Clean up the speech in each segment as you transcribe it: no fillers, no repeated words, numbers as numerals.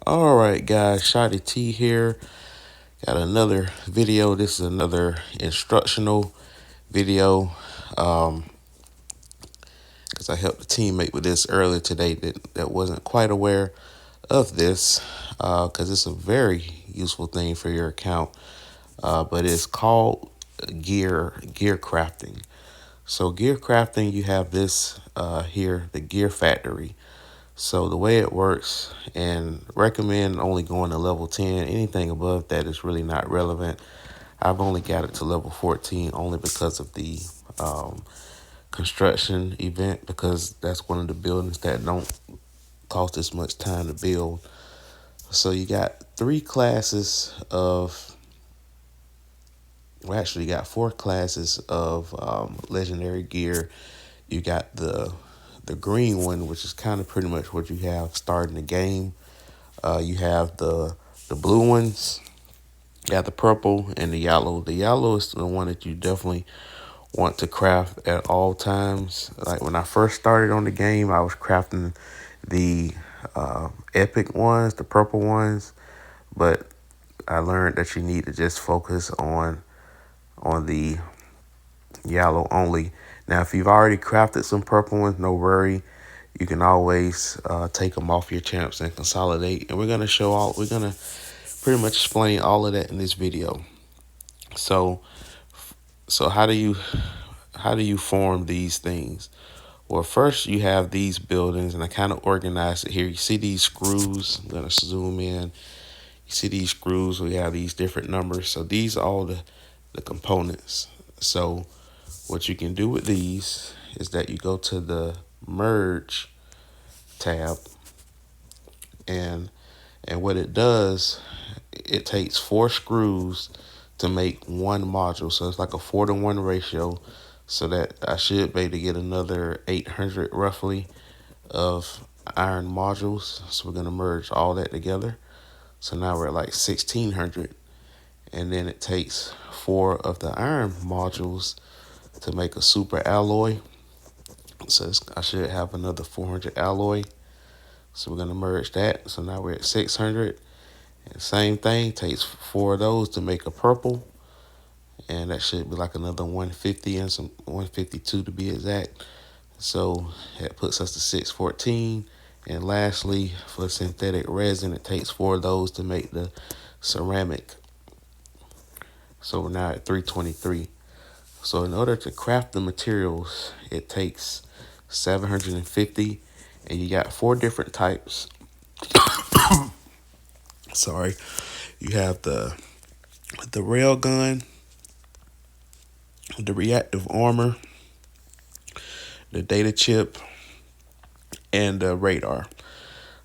All right, guys, Shotty T here. Got another video. This is another instructional video because I helped a teammate with this earlier today that wasn't quite aware of this because it's a very useful thing for your account. But it's called gear crafting. So gear crafting, you have this here, the Gear Factory. So the way it works, and recommend only going to level 10. Anything above that is really not relevant. I've only got it to level 14 only because of the construction event, because that's one of the buildings that don't cost as much time to build. So you got three classes of, well, actually you got four classes of legendary gear. You got the green one, which is kind of pretty much what you have starting the game. You have the blue ones, you have the purple and the yellow. The yellow is the one that you definitely want to craft at all times. Like when I first started on the game, I was crafting the epic ones, the purple ones, but I learned that you need to just focus on the yellow only. Now, if you've already crafted some purple ones, no worry. You can always take them off your champs and consolidate. And we're gonna pretty much explain all of that in this video. So, how do you form these things? Well, first you have these buildings, and I kind of organized it here. You see these screws? I'm gonna zoom in. You see these screws? We have these different numbers. So these are all the components. So what you can do with these is that you go to the merge tab, and what it does, it takes four screws to make one module. So it's like a 4-to-1 ratio. So that I should be able to get another 800 roughly of iron modules. So we're gonna merge all that together. So now we're at like 1600. And then it takes four of the iron modules to make a super alloy. So I should have another 400 alloy. So we're gonna merge that. So now we're at 600. And same thing, takes four of those to make a purple. And that should be like another 150 and some 152 to be exact. So that puts us to 614. And lastly, for synthetic resin, it takes four of those to make the ceramic. So we're now at 323. So in order to craft the materials, it takes 750, and you got four different types. Sorry. You have the rail gun, the reactive armor, the data chip, and the radar.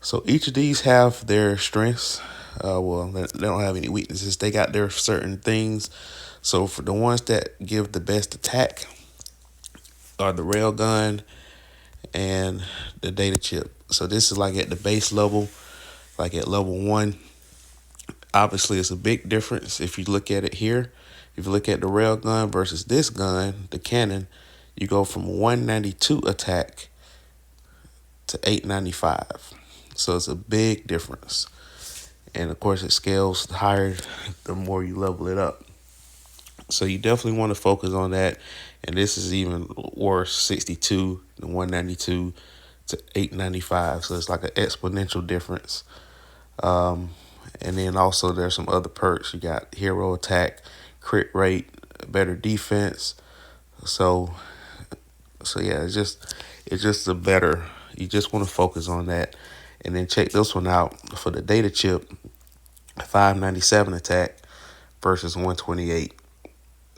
So each of these have their strengths. Well, they don't have any weaknesses. They got their certain things. So for the ones that give the best attack are the rail gun and the data chip. So this is like at the base level, like at level 1. Obviously, it's a big difference if you look at it here. If you look at the rail gun versus this gun, the cannon, you go from 192 attack to 895. So it's a big difference. And of course, it scales higher the more you level it up. So you definitely want to focus on that. And this is even worse, 62 to 192 to 895. So it's like an exponential difference. And then also there's some other perks. You got hero attack, crit rate, better defense. So yeah, it's just a better. You just want to focus on that, and then check this one out for the data chip. 597 attack versus 128.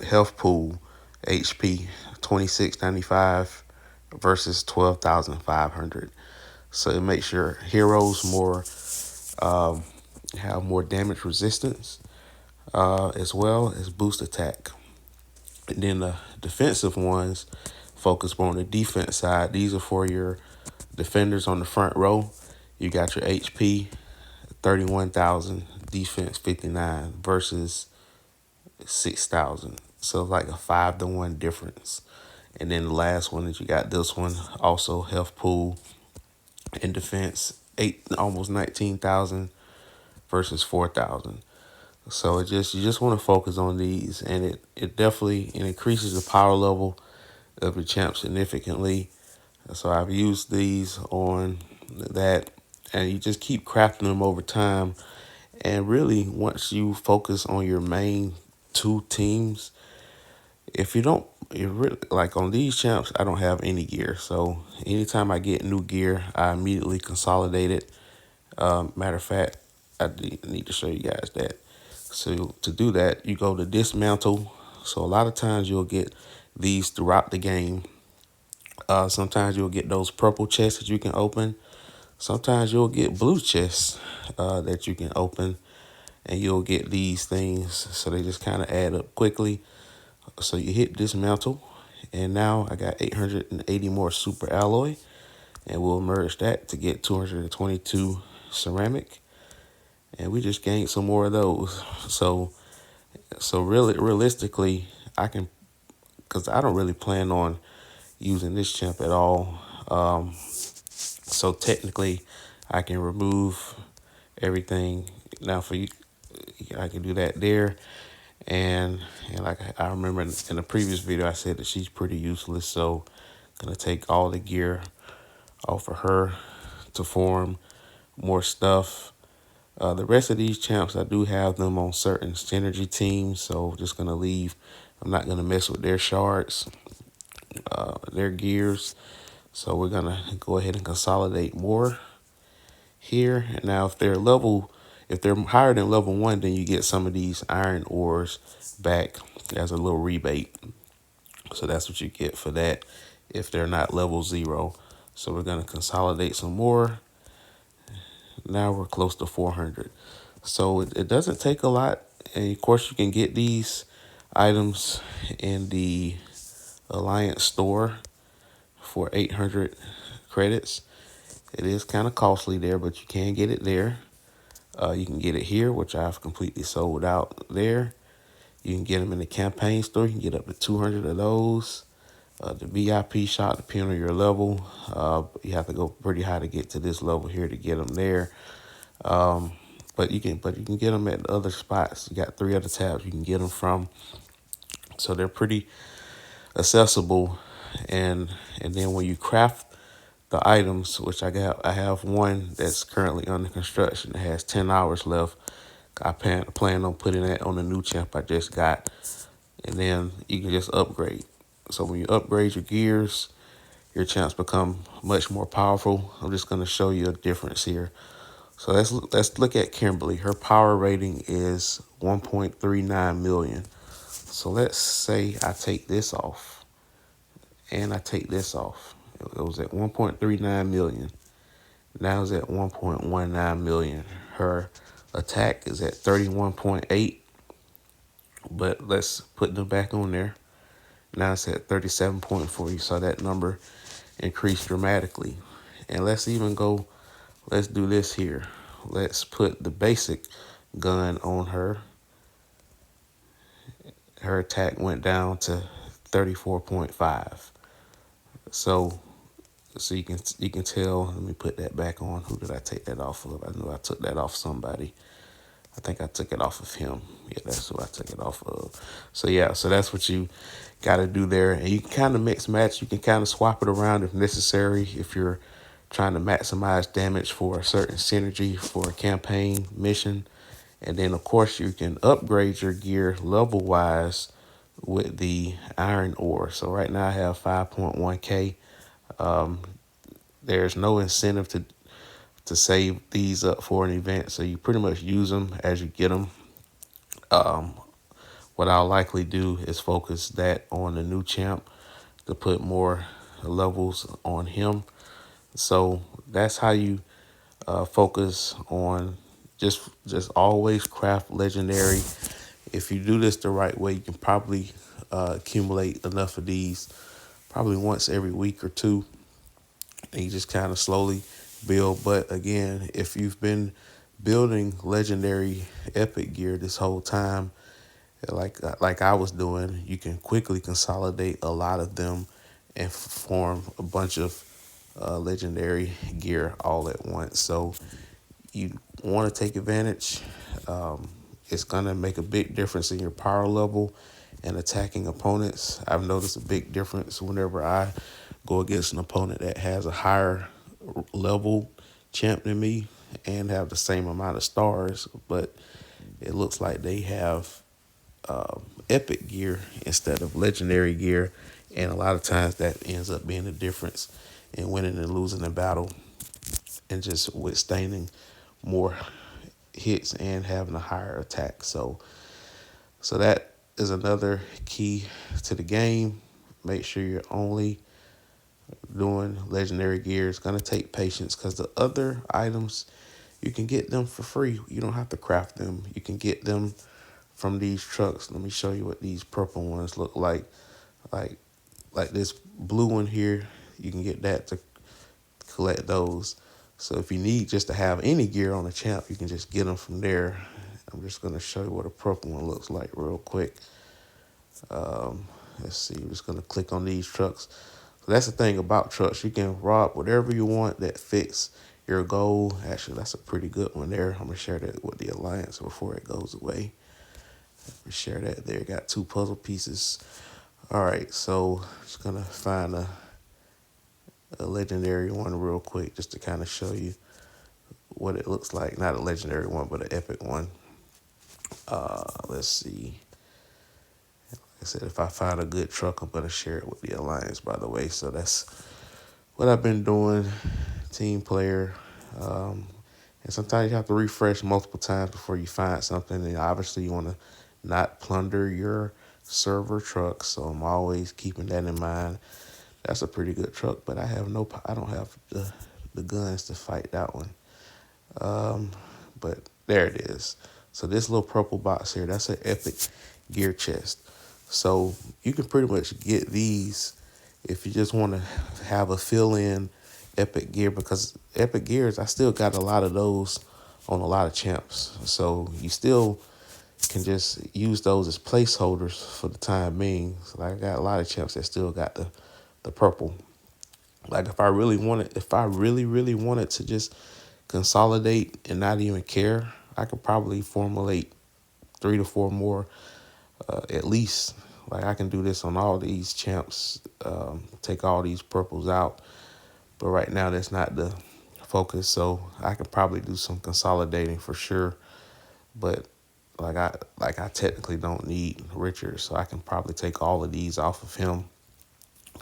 Health pool, HP 2695 versus 12,500. So it makes your heroes more have more damage resistance, as well as boost attack. And then the defensive ones focus more on the defense side. These are for your defenders on the front row. You got your HP 31,000, defense 59 versus 6,000. So like a 5-to-1 difference. And then the last one that you got, this one also health pool and defense almost 19,000 versus 4,000. So you just want to focus on these, and it definitely it increases the power level of the champ significantly. So I've used these on that, and you just keep crafting them over time. And really, once you focus on your main two teams, if you don't, you really like on these champs, I don't have any gear. So anytime I get new gear, I immediately consolidate it. Matter of fact, need to show you guys that. So to do that, you go to dismantle. So a lot of times you'll get these throughout the game. Sometimes you'll get those purple chests that you can open. Sometimes you'll get blue chests that you can open, and you'll get these things. So they just kind of add up quickly. So you hit dismantle, and now I got 880 more super alloy, and we'll merge that to get 222 ceramic, and we just gained some more of those. So really, realistically, I can, because I don't really plan on using this champ at all. So technically, I can remove everything. Now for you, I can do that there. And like I remember in the previous video, I said that she's pretty useless. So I'm gonna take all the gear off of her to form more stuff. The rest of these champs, I do have them on certain synergy teams. So just gonna leave. I'm not gonna mess with their shards, their gears. So we're gonna go ahead and consolidate more here. Now, if they're higher than level 1, then you get some of these iron ores back as a little rebate. So that's what you get for that if they're not level 0. So we're gonna consolidate some more. Now we're close to 400. So it doesn't take a lot. And of course, you can get these items in the Alliance store for 800 credits. It is kind of costly there, but you can get it there. You can get it here, which I've completely sold out there. You can get them in the campaign store. You can get up to 200 of those. The VIP shop, depending on your level, you have to go pretty high to get to this level here to get them there. But you can get them at other spots. You got 3 other tabs you can get them from. So they're pretty accessible. And then when you craft the items, which I have one that's currently under construction. It has 10 hours left. I plan on putting that on the new champ I just got, and then you can just upgrade. So when you upgrade your gears, your champs become much more powerful. I'm just going to show you a difference here. So let's look at Kimberly. Her power rating is 1.39 million. So let's say I take this off, and I take this off. It was at 1.39 million. Now it's at 1.19 million. Her attack is at 31.8, but let's put them back on there. Now it's at 37.4. You saw that number increase dramatically. And let's do this here. Let's put the basic gun on her. Her attack went down to 34.5. So you can tell. Let me put that back on. Who did I take that off of? I know I took that off somebody. I think I took it off of him. Yeah, that's who I took it off of. So yeah, so that's what you got to do there. And you can kind of mix match. You can kind of swap it around if necessary. If you're trying to maximize damage for a certain synergy for a campaign mission. And then of course you can upgrade your gear level wise with the iron ore. So right now I have 5.1k. There's no incentive to save these up for an event, so you pretty much use them as you get them. What I'll likely do is focus that on the new champ to put more levels on him. So that's how you focus on just always craft legendary. If you do this the right way, you can probably accumulate enough of these probably once every week or two, and you just kind of slowly build. But again, if you've been building legendary epic gear this whole time, like I was doing, you can quickly consolidate a lot of them and form a bunch of legendary gear all at once. So you want to take advantage. Um, it's going to make a big difference in your power level and attacking opponents. I've noticed a big difference whenever I go against an opponent that has a higher level champ than me and have the same amount of stars, but it looks like they have epic gear instead of legendary gear. And a lot of times that ends up being the difference in winning and losing the battle and just withstanding more hits and having a higher attack. So that is another key to the game. Make sure you're only doing legendary gear. It's gonna take patience because the other items you can get them for free. You don't have to craft them. You can get them from these trucks. Let me show you what these purple ones look like. Like like this blue one here. You can get that to collect those. So if you need just to have any gear on the champ, you can just get them from there. I'm just going to show you what a purple one looks like real quick. Let's see. I'm just going to click on these trucks. So that's the thing about trucks. You can rob whatever you want that fits your goal. Actually, that's a pretty good one there. I'm going to share that with the Alliance before it goes away. Let me share that there. Got 2 puzzle pieces. All right, so just going to find a legendary one real quick just to kind of show you what it looks like. Not a legendary one, but an epic one. Let's see. Like I said, if I find a good truck, I'm going to share it with the Alliance, by the way. So that's what I've been doing, team player. And sometimes you have to refresh multiple times before you find something. And obviously you want to not plunder your server trucks. So I'm always keeping that in mind. That's a pretty good truck, but I don't have the guns to fight that one. But there it is. So this little purple box here, that's an epic gear chest. So you can pretty much get these if you just want to have a fill-in epic gear, because epic gears, I still got a lot of those on a lot of champs. So you still can just use those as placeholders for the time being. So I got a lot of champs that still got the purple. Like if I really really wanted to just consolidate and not even care, I could probably formulate 3 to 4 more at least. Like I can do this on all these champs, take all these purples out. But right now that's not the focus. So I could probably do some consolidating for sure. But I technically don't need Richard, so I can probably take all of these off of him.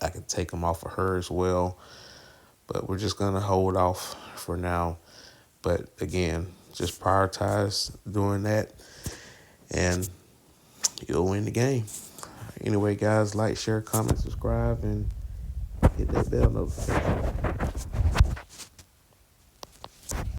I can take them off of her as well. But we're just gonna hold off for now. But again, just prioritize doing that and you'll win the game. Anyway, guys, like, share, comment, subscribe, and hit that bell notification.